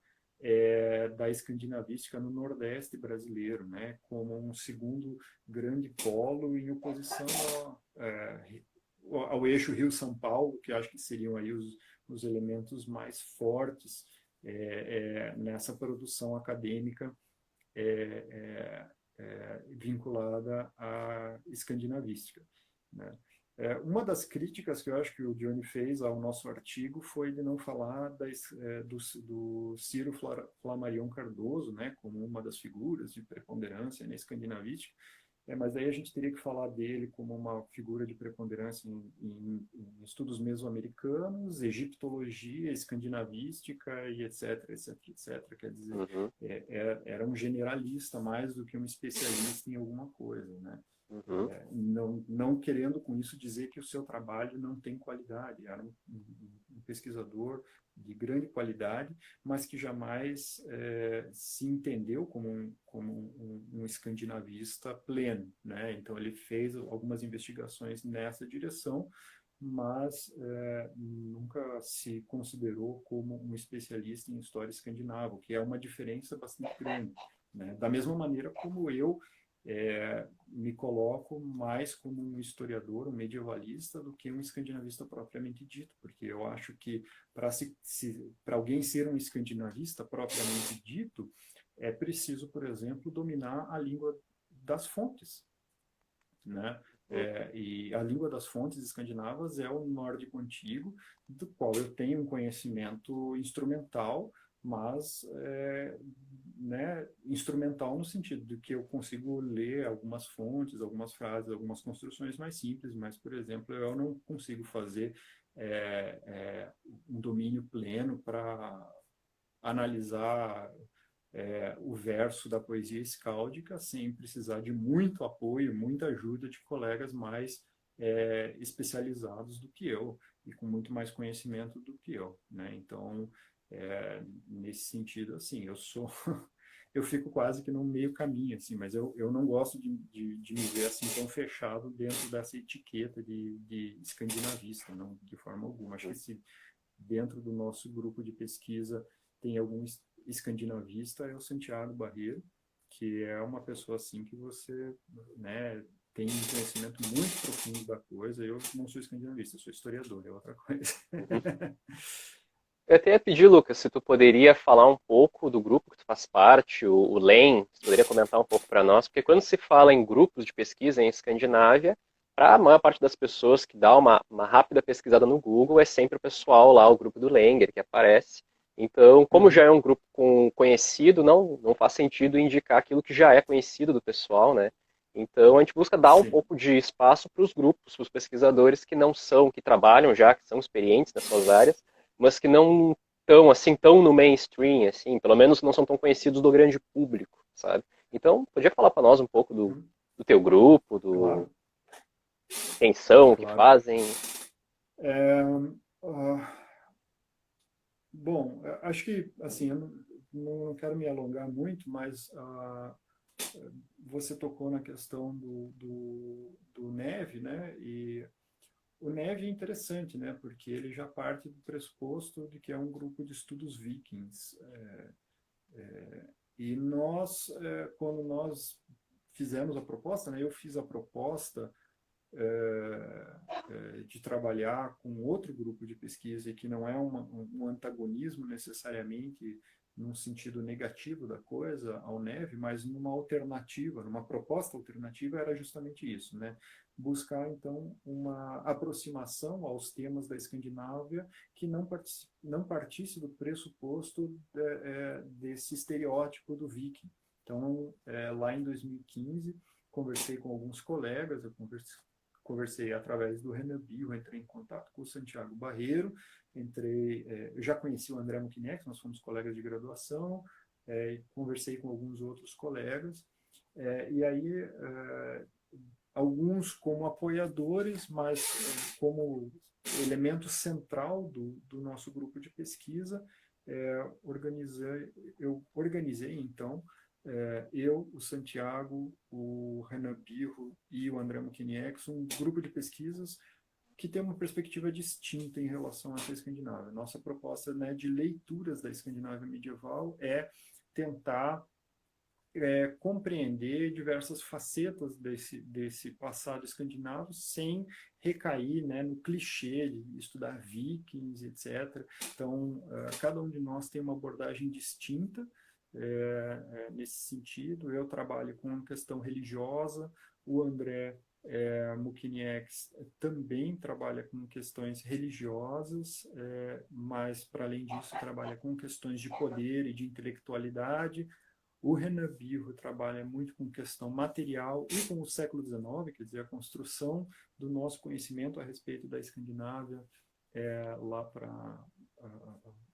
da escandinavística no Nordeste brasileiro, né? Como um segundo grande polo em oposição ao eixo Rio-São Paulo, que acho que seriam aí os elementos mais fortes nessa produção acadêmica vinculada à escandinavística, né? Uma das críticas que eu acho que o Johnny fez ao nosso artigo foi de não falar do Ciro Flammarion Cardoso, né, como uma das figuras de preponderância na escandinavística, mas aí a gente teria que falar dele como uma figura de preponderância em estudos mesoamericanos, egiptologia, escandinavística e etc, etc, etc. Quer dizer, Uhum. era um generalista mais do que um especialista em alguma coisa, né? Uhum. Não querendo com isso dizer que o seu trabalho não tem qualidade. Era um pesquisador de grande qualidade, mas que jamais se entendeu como um escandinavista pleno, né? Então ele fez algumas investigações nessa direção, mas nunca se considerou como um especialista em história escandinava, que é uma diferença bastante grande, né? Da mesma maneira como eu me coloco mais como um historiador, um medievalista, do que um escandinavista propriamente dito, porque eu acho que para alguém ser um escandinavista propriamente dito, é preciso, por exemplo, dominar a língua das fontes, né? E a língua das fontes escandinavas é o nórdico antigo, do qual eu tenho um conhecimento instrumental, mas né, instrumental no sentido de que eu consigo ler algumas fontes, algumas frases, algumas construções mais simples, mas, por exemplo, eu não consigo fazer um domínio pleno para analisar o verso da poesia escáldica sem precisar de muito apoio, muita ajuda de colegas mais especializados do que eu e com muito mais conhecimento do que eu, né? Então, nesse sentido, assim, eu sou eu fico quase que no meio caminho, assim, mas eu não gosto de me ver assim tão fechado dentro dessa etiqueta de escandinavista, não, de forma alguma. Acho que se dentro do nosso grupo de pesquisa tem algum escandinavista, é o Santiago Barreiro, que é uma pessoa assim que você, né, tem um conhecimento muito profundo da coisa. Eu não sou escandinavista, eu sou historiador, é outra coisa. Uhum. Eu até ia pedir, Lucas, se tu poderia falar um pouco do grupo que tu faz parte, o LEM, se tu poderia comentar um pouco para nós, porque quando se fala em grupos de pesquisa em Escandinávia, para a maior parte das pessoas que dá uma rápida pesquisada no Google, é sempre o pessoal lá, o grupo do Lenger, que aparece. Então, como já Uhum. é um grupo conhecido, não faz sentido indicar aquilo que já é conhecido do pessoal, né? Então, a gente busca dar um Sim. pouco de espaço para os grupos, para os pesquisadores que não são, que trabalham já, que são experientes nas suas áreas, mas que não estão assim tão no mainstream, assim, pelo menos não são tão conhecidos do grande público, sabe? Então, podia falar para nós um pouco Uhum. do teu grupo, do Claro, quem são, o que claro. fazem. É, ah, bom, acho que, assim, eu não quero me alongar muito, mas você tocou na questão do Neve, né? E o Neve é interessante, né? Porque ele já parte do pressuposto de que é um grupo de estudos vikings. E nós, quando nós fizemos a proposta, né? Eu fiz a proposta de trabalhar com outro grupo de pesquisa e que não é um antagonismo necessariamente num sentido negativo da coisa ao Neve, mas numa alternativa, numa proposta alternativa era justamente isso, né? Buscar então uma aproximação aos temas da Escandinávia que não partisse do pressuposto desse estereótipo do viking. Então, lá em 2015, conversei com alguns colegas, eu conversei através do Renan Bio, entrei em contato com o Santiago Barreiro, eu já conheci o André Mukinek, nós fomos colegas de graduação, conversei com alguns outros colegas, e aí alguns como apoiadores, mas como elemento central do nosso grupo de pesquisa, eu organizei então eu, o Santiago, o Renan Birro e o André Mukinieks, um grupo de pesquisas que tem uma perspectiva distinta em relação a essa Escandinávia. Nossa proposta, né, de leituras da Escandinávia medieval é tentar compreender diversas facetas desse passado escandinavo sem recair, né, no clichê de estudar vikings, etc. Então, cada um de nós tem uma abordagem distinta nesse sentido. Eu trabalho com a questão religiosa, o André Mukinieks também trabalha com questões religiosas, mas, para além disso, trabalha com questões de poder e de intelectualidade. O Renan Birro trabalha muito com questão material e com o século XIX, quer dizer, a construção do nosso conhecimento a respeito da Escandinávia lá para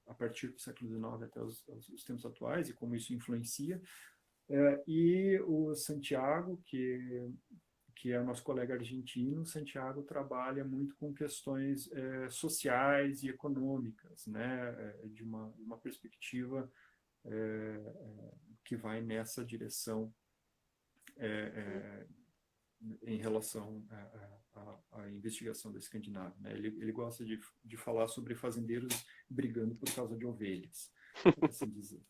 a partir do século XIX até os tempos atuais e como isso influencia. E o Santiago, que é o nosso colega argentino, Santiago trabalha muito com questões sociais e econômicas, né, de uma perspectiva que vai nessa direção em relação à investigação da Escandinávia. Né? Ele gosta de falar sobre fazendeiros brigando por causa de ovelhas, por assim dizer.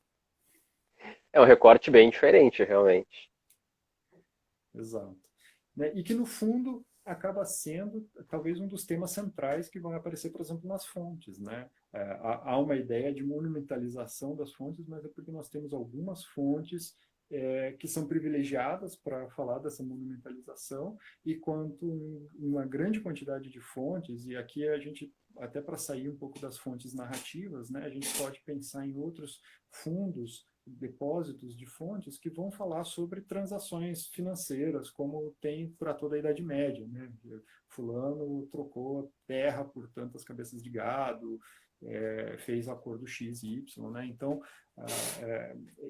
É um recorte bem diferente, realmente. Exato. Né? E que, no fundo, acaba sendo talvez um dos temas centrais que vão aparecer, por exemplo, nas fontes. Né? Há uma ideia de monumentalização das fontes, mas é porque nós temos algumas fontes que são privilegiadas para falar dessa monumentalização, e quanto uma grande quantidade de fontes, e aqui a gente, até para sair um pouco das fontes narrativas, né, a gente pode pensar em outros fundos, depósitos de fontes que vão falar sobre transações financeiras, como tem para toda a Idade Média. Né? Fulano trocou terra por tantas cabeças de gado, fez acordo X e Y. Né? Então,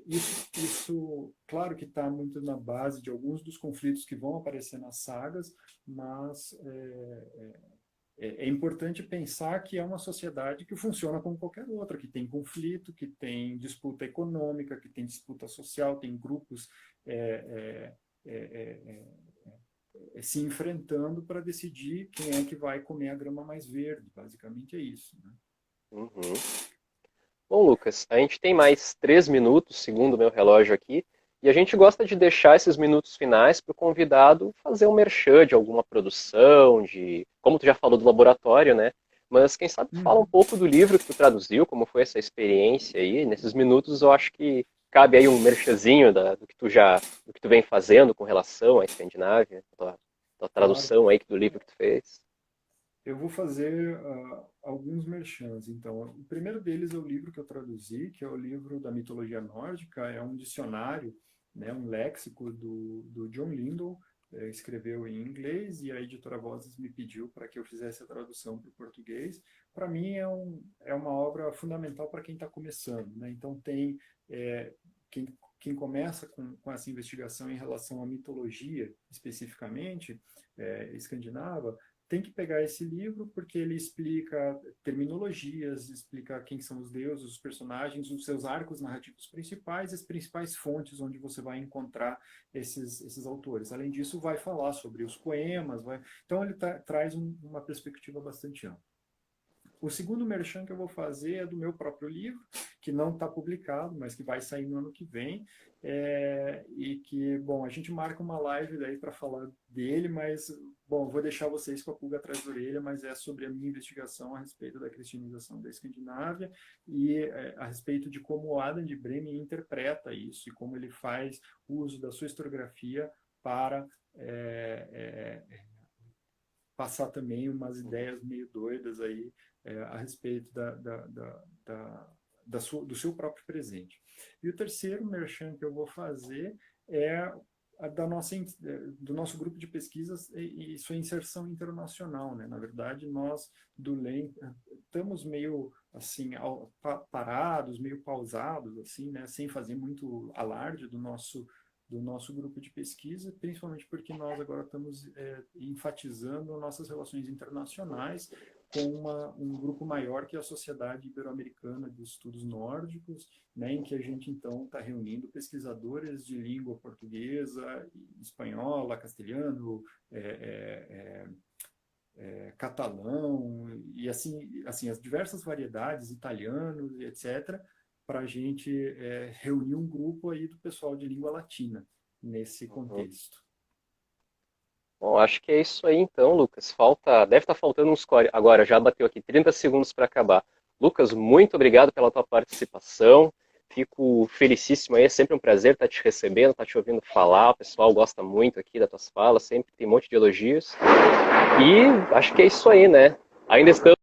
isso, claro que está muito na base de alguns dos conflitos que vão aparecer nas sagas, mas é importante pensar que é uma sociedade que funciona como qualquer outra, que tem conflito, que tem disputa econômica, que tem disputa social, tem grupos é, é, é, se enfrentando para decidir quem é que vai comer a grama mais verde. Basicamente é isso, né? Uhum. Bom, Lucas, a gente tem mais 3 minutos, segundo o meu relógio aqui, e a gente gosta de deixar esses minutos finais para o convidado fazer um merchan de alguma produção, como tu já falou do laboratório, né? Mas quem sabe tu fala um Uhum. pouco do livro que tu traduziu, como foi essa experiência aí. Nesses minutos eu acho que cabe aí um merchanzinho do que tu vem fazendo com relação à Escandinávia, tua Claro. tradução aí do livro que tu fez. Eu vou fazer alguns merchans. Então, o primeiro deles é o livro que eu traduzi, que é o livro da mitologia nórdica. É um dicionário, né, um léxico do John Lindell, escreveu em inglês e a editora Vozes me pediu para que eu fizesse a tradução para o português. Para mim é uma obra fundamental para quem está começando, né? Então tem é, quem começa com essa investigação em relação à mitologia especificamente escandinava tem que pegar esse livro porque ele explica terminologias, explica quem são os deuses, os personagens, os seus arcos narrativos principais, as principais fontes onde você vai encontrar esses autores. Além disso, vai falar sobre os poemas, então ele traz uma perspectiva bastante ampla. O segundo merchan que eu vou fazer é do meu próprio livro, que não está publicado, mas que vai sair no ano que vem. E que, bom, a gente marca uma live daí para falar dele, mas, bom, vou deixar vocês com a pulga atrás da orelha, mas é sobre a minha investigação a respeito da cristianização da Escandinávia e a respeito de como o Adam de Bremen interpreta isso e como ele faz uso da sua historiografia para passar também umas ideias meio doidas aí a respeito do seu próprio presente. E o terceiro merchan que eu vou fazer é do nosso grupo de pesquisas e sua inserção internacional, né? Na verdade, nós do LEM estamos meio assim parados, meio pausados, assim, né? Sem fazer muito alarde do nosso grupo de pesquisa, principalmente porque nós agora estamos enfatizando nossas relações internacionais com um grupo maior que é a Sociedade Ibero-Americana de Estudos Nórdicos, né, em que a gente então está reunindo pesquisadores de língua portuguesa, espanhola, castelhano, catalão e assim as diversas variedades, italianos e etc, para a gente reunir um grupo aí do pessoal de língua latina nesse Uhum. contexto. Bom, acho que é isso aí então, Lucas. Deve estar faltando uns agora, já bateu aqui 30 segundos para acabar. Lucas, muito obrigado pela tua participação. Fico felicíssimo aí, é sempre um prazer estar te recebendo, estar te ouvindo falar. O pessoal gosta muito aqui das tuas falas, sempre tem um monte de elogios. E acho que é isso aí, né? Ainda estamos